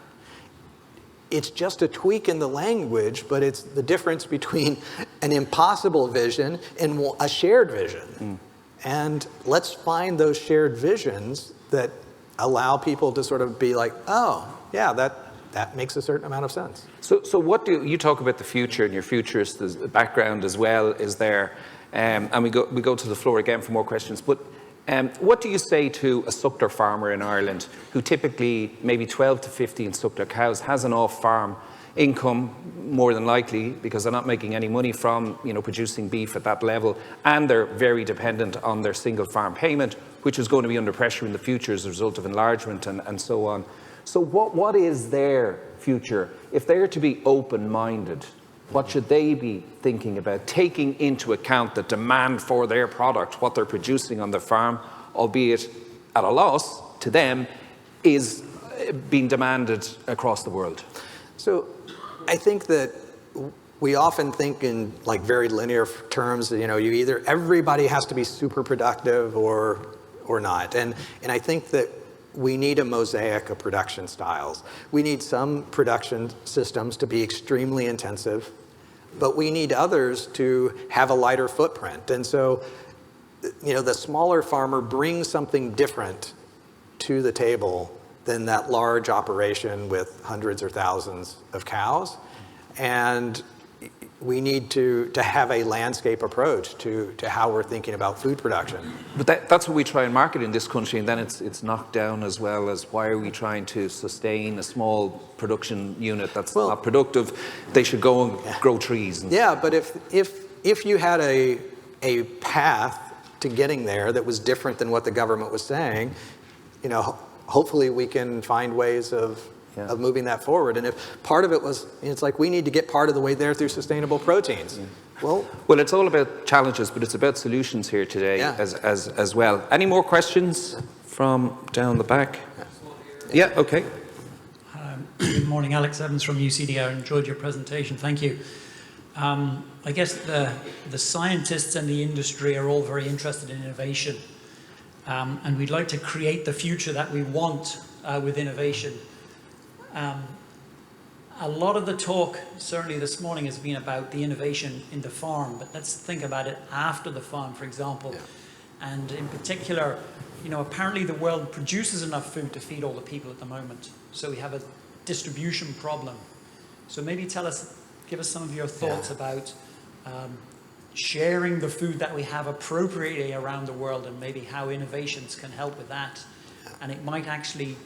It's just a tweak in the language, but it's the difference between an impossible vision and a shared vision. And let's find those shared visions that allow people to sort of be like, oh, yeah, that makes a certain amount of sense. So what do you talk about the future, and your futurist background as well is there, and we go to the floor again for more questions. But what do you say to a suckler farmer in Ireland who typically maybe 12 to 15 suckler cows, has an off-farm income more than likely because they're not making any money from producing beef at that level, and they're very dependent on their single farm payment, which is going to be under pressure in the future as a result of enlargement and so on. So what is their future? If they're to be open-minded, what should they be thinking about, taking into account the demand for their product, what they're producing on their farm, albeit at a loss to them, is being demanded across the world? So I think that we often think in like very linear terms, everybody has to be super productive or not. And I think that we need a mosaic of production styles. We need some production systems to be extremely intensive, but we need others to have a lighter footprint. And so, the smaller farmer brings something different to the table than that large operation with hundreds or thousands of cows. And we need to have a landscape approach to how we're thinking about food production. But that's what we try and market in this country, and then it's knocked down as well. As why are we trying to sustain a small production unit that's not productive? They should go and grow trees. Yeah, but if you had a path to getting there that was different than what the government was saying, hopefully we can find ways of moving that forward. And if part of it was, it's like we need to get part of the way there through sustainable proteins. Well, it's all about challenges, but it's about solutions here today as well. Any more questions from down the back? Yeah, okay. Good morning, Alex Evans from UCD. I enjoyed your presentation. Thank you. I guess the scientists and the industry are all very interested in innovation. And we'd like to create the future that we want with innovation. A lot of the talk, certainly this morning, has been about the innovation in the farm, but let's think about it after the farm, for example. And in particular, apparently the world produces enough food to feed all the people at the moment. So we have a distribution problem. So maybe give us some of your thoughts about sharing the food that we have appropriately around the world, and maybe how innovations can help with that. And it might actually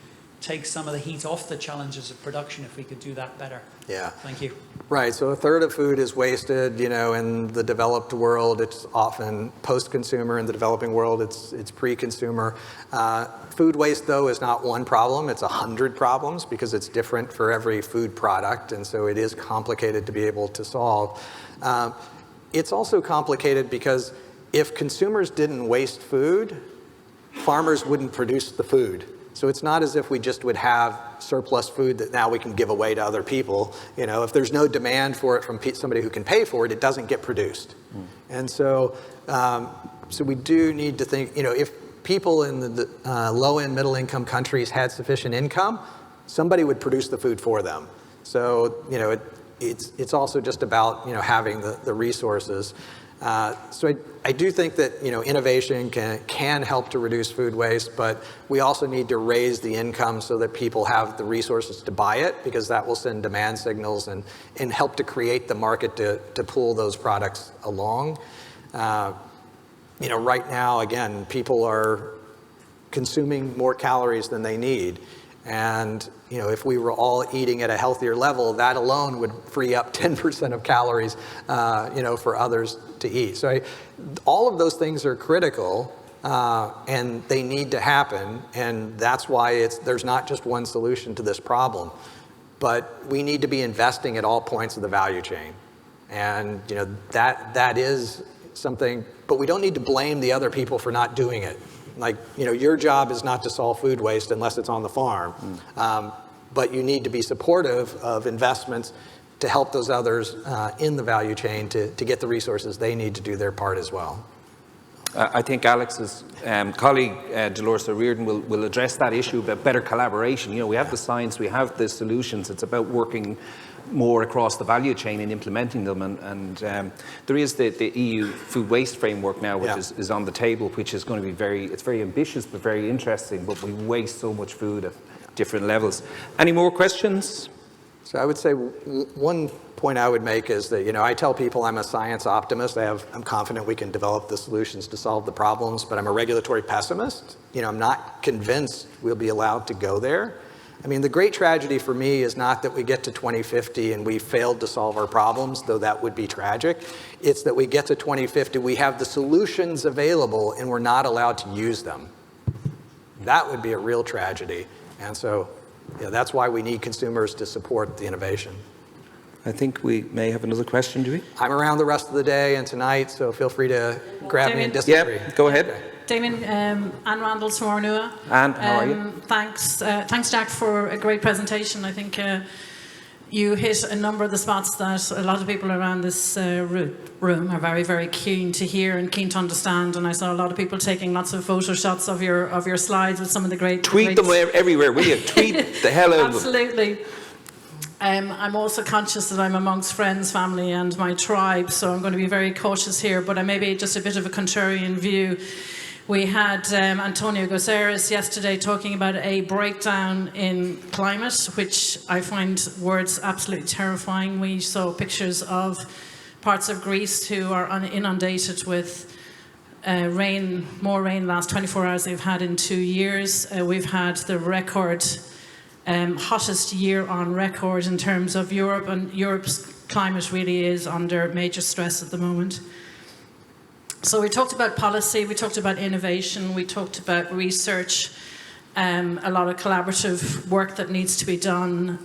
take some of the heat off the challenges of production if we could do that better. Yeah. Thank you. Right, so a third of food is wasted, in the developed world. It's often post-consumer. In the developing world, it's pre-consumer. Food waste, though, is not one problem. It's 100 problems because it's different for every food product, and so it is complicated to be able to solve. It's also complicated because if consumers didn't waste food, farmers wouldn't produce the food. So it's not as if we just would have surplus food that now we can give away to other people. If there's no demand for it from somebody who can pay for it, it doesn't get produced. And so we do need to think, if people in the low-end, middle-income countries had sufficient income, somebody would produce the food for them. So, it's also just about, having the resources. So I do think that innovation can help to reduce food waste, but we also need to raise the income so that people have the resources to buy it, because that will send demand signals and help to create the market to pull those products along. Right now, again, people are consuming more calories than they need. And if we were all eating at a healthier level, that alone would free up 10% of calories, for others to eat. So all of those things are critical, and they need to happen. And that's why there's not just one solution to this problem. But we need to be investing at all points of the value chain. And that is something, but we don't need to blame the other people for not doing it. Like, your job is not to solve food waste unless it's on the farm. But you need to be supportive of investments to help those others in the value chain to get the resources they need to do their part as well. I think Alex's colleague, Dolores O'Riordan, will address that issue about better collaboration. We have the science, we have the solutions. It's about working more across the value chain and implementing them. And there is the EU food waste framework now, which is on the table, which is going to be it's very ambitious, but very interesting. But we waste so much food at different levels. Any more questions? So I would say one point I would make is that, I tell people I'm a science optimist. I'm confident we can develop the solutions to solve the problems, but I'm a regulatory pessimist. I'm not convinced we'll be allowed to go there. I mean, the great tragedy for me is not that we get to 2050 and we failed to solve our problems, though that would be tragic. It's that we get to 2050, we have the solutions available and we're not allowed to use them. That would be a real tragedy. And so that's why we need consumers to support the innovation. I think we may have another question, do we? I'm around the rest of the day and tonight, so feel free to grab me and disagree. Yeah, go ahead. Okay. Damien, Anne Randalls from Ornua. Anne, how are you? Thanks, Jack, for a great presentation. I think you hit a number of the spots that a lot of people around this room are very, very keen to hear and keen to understand. And I saw a lot of people taking lots of photo shots of your slides with some of the great... Tweet them everywhere, will you? Tweet the hell out of them. Absolutely. I'm also conscious that I'm amongst friends, family and my tribe, so I'm going to be very cautious here, but I may be just a bit of a contrarian view. We had Antonio Guterres yesterday talking about a breakdown in climate, which I find words absolutely terrifying. We saw pictures of parts of Greece who are inundated with more rain last 24 hours they've had in 2 years. We've had the record hottest year on record in terms of Europe, and Europe's climate really is under major stress at the moment. So we talked about policy, we talked about innovation, we talked about research, a lot of collaborative work that needs to be done,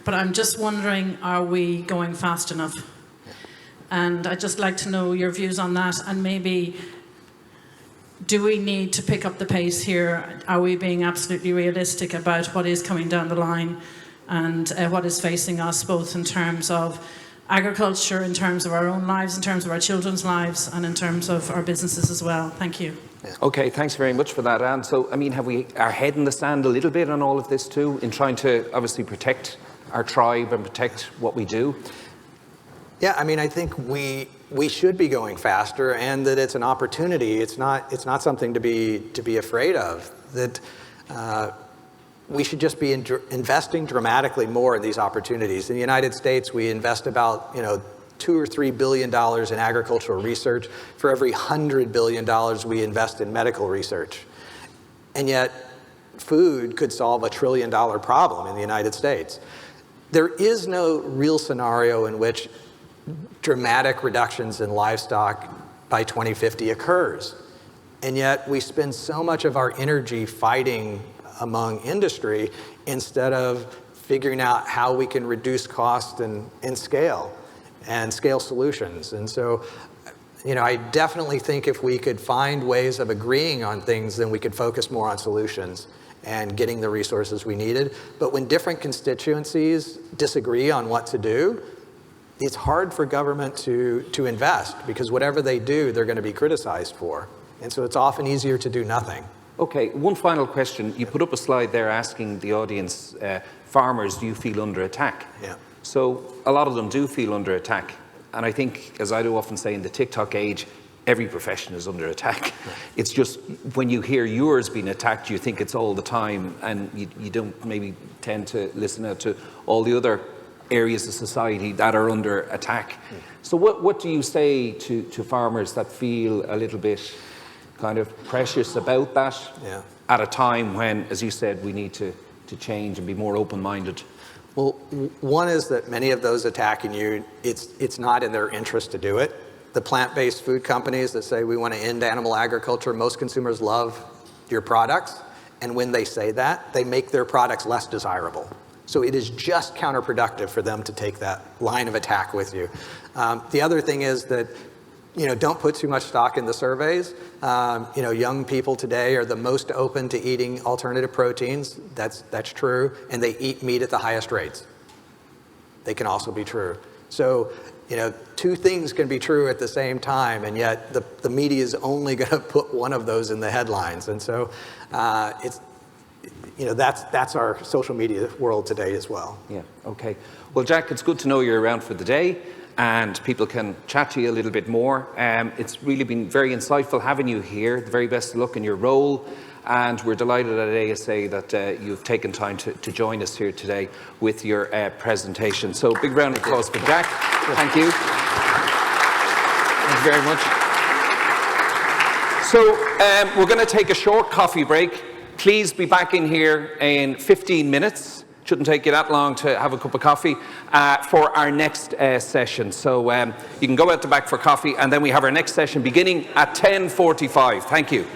but I'm just wondering, are we going fast enough? And I'd just like to know your views on that, and maybe do we need to pick up the pace here? Are we being absolutely realistic about what is coming down the line and what is facing us, both in terms of agriculture, in terms of our own lives, in terms of our children's lives, and in terms of our businesses as well? Thank you. Okay, thanks very much for that, Anne. So, I mean, have we our head in the sand a little bit on all of this too, in trying to obviously protect our tribe and protect what we do? Yeah, I mean, I think we should be going faster, and that it's an opportunity. It's not something to be afraid of. That we should just be investing dramatically more in these opportunities. In the United States, we invest about $2 or $3 billion in agricultural research for every $100 billion we invest in medical research, and yet food could solve a $1 trillion problem in the United States. There is no real scenario in which dramatic reductions in livestock by 2050 occurs. And yet we spend so much of our energy fighting among industry instead of figuring out how we can reduce cost and scale solutions. And so, I definitely think if we could find ways of agreeing on things, then we could focus more on solutions and getting the resources we needed. But when different constituencies disagree on what to do, it's hard for government to invest, because whatever they do, they're going to be criticized for. And so it's often easier to do nothing. Okay, one final question. You put up a slide there asking the audience, farmers, do you feel under attack? Yeah. So a lot of them do feel under attack. And I think, as I do often say, in the TikTok age, every profession is under attack. Right. It's just when you hear yours being attacked, you think it's all the time, and you don't maybe tend to listen out to all the other areas of society that are under attack. So what do you say to farmers that feel a little bit kind of precious about that at a time when, as you said, we need to change and be more open-minded? Well, one is that many of those attacking you, it's not in their interest to do it. The plant-based food companies that say we want to end animal agriculture, most consumers love your products, and when they say that, they make their products less desirable. So it is just counterproductive for them to take that line of attack with you. The other thing is that, don't put too much stock in the surveys. Young people today are the most open to eating alternative proteins. That's true, and they eat meat at the highest rates. They can also be true. So, two things can be true at the same time, and yet the media is only going to put one of those in the headlines. And so, that's our social media world today as well. Yeah, okay. Well, Jack, it's good to know you're around for the day and people can chat to you a little bit more. It's really been very insightful having you here. The very best of luck in your role. And we're delighted at ASA that you've taken time to join us here today with your presentation. So big round of applause for Jack. Thank you. Thank you very much. So we're going to take a short coffee break. Please be back in here in 15 minutes. Shouldn't take you that long to have a cup of coffee for our next session. So you can go out the back for coffee, and then we have our next session beginning at 10:45. Thank you.